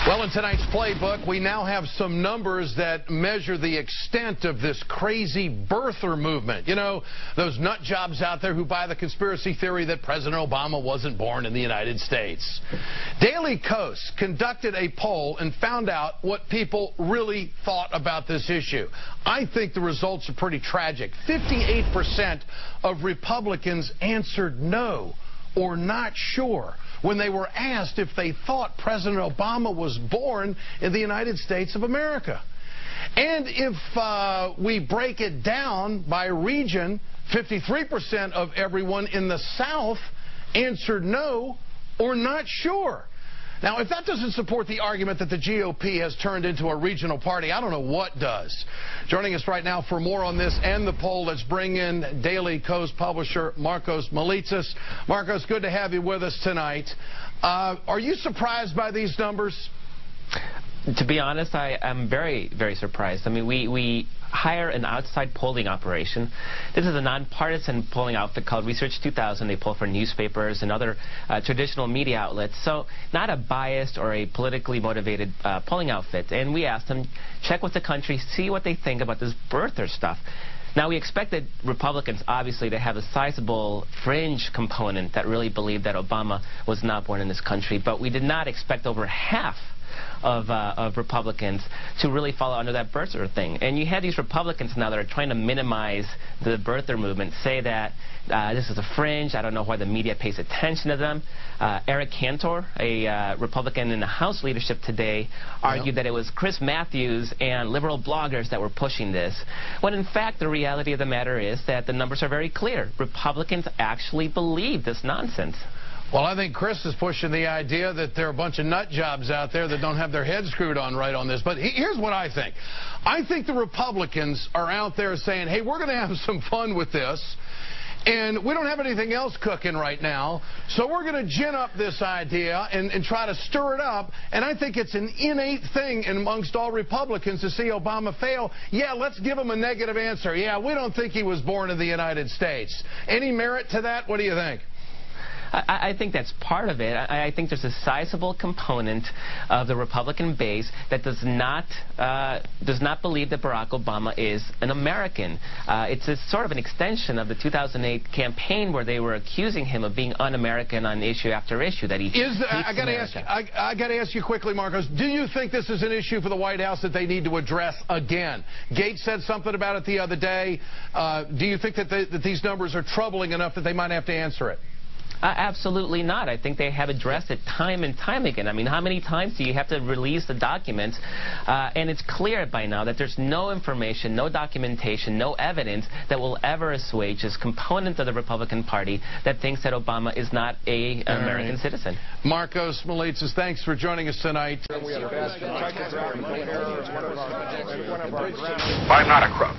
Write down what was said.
Well, in tonight's playbook, we now have some numbers that measure the extent of this crazy birther movement. You know, those nut jobs out there who buy the conspiracy theory that President Obama wasn't born in the United States. DailyKOS conducted a poll and found out what people really thought about this issue. I think the results are pretty tragic. 58% of Republicans answered no or not sure when they were asked if they thought President Obama was born in the United States of America. And if we break it down by region, 53% of everyone in the South answered no or not sure. Now, if that doesn't support the argument that the GOP has turned into a regional party, I don't know what does. Joining us right now for more on this and the poll, let's bring in DailyKOS publisher Markos Moulitsas. Markos, good to have you with us tonight. Are you surprised by these numbers? To be honest, I am very, very surprised. I mean, we hire an outside polling operation. This is a nonpartisan polling outfit called Research 2000. They poll for newspapers and other traditional media outlets. So not a biased or a politically motivated polling outfit. And we asked them, check with the country, see what they think about this birther stuff. Now, we expected Republicans, obviously, to have a sizable fringe component that really believed that Obama was not born in this country. But we did not expect over half of Republicans to really fall under that birther thing. And you have these Republicans now that are trying to minimize the birther movement, say that this is a fringe. I don't know why the media pays attention to them. Eric Cantor, a Republican in the House leadership today, argued that it was Chris Matthews and liberal bloggers that were pushing this, when in fact the reality of the matter is that the numbers are very clear. Republicans actually believe this nonsense. Well, I think Chris is pushing the idea that there are a bunch of nut jobs out there that don't have their heads screwed on right on this. But here's what I think. I think the Republicans are out there saying, hey, we're going to have some fun with this, and we don't have anything else cooking right now, so we're going to gin up this idea and try to stir it up. And I think it's an innate thing amongst all Republicans to see Obama fail. Yeah, let's give him a negative answer. Yeah, we don't think he was born in the United States. Any merit to that? What do you think? I think that's part of it. I think there's a sizable component of the Republican base that does not believe that Barack Obama is an American. It's a sort of an extension of the 2008 campaign where they were accusing him of being un-American on issue after issue. That he I got to ask you quickly, Markos. Do you think this is an issue for the White House that they need to address again? Gates said something about it the other day. Do you think that these numbers are troubling enough that they might have to answer it? Absolutely not. I think they have addressed it time and time again. I mean, how many times do you have to release the documents? And it's clear by now that there's no information, no documentation, no evidence that will ever assuage this component of the Republican Party that thinks that Obama is not an American citizen. Markos Moulitsas, thanks for joining us tonight. I'm not a crook.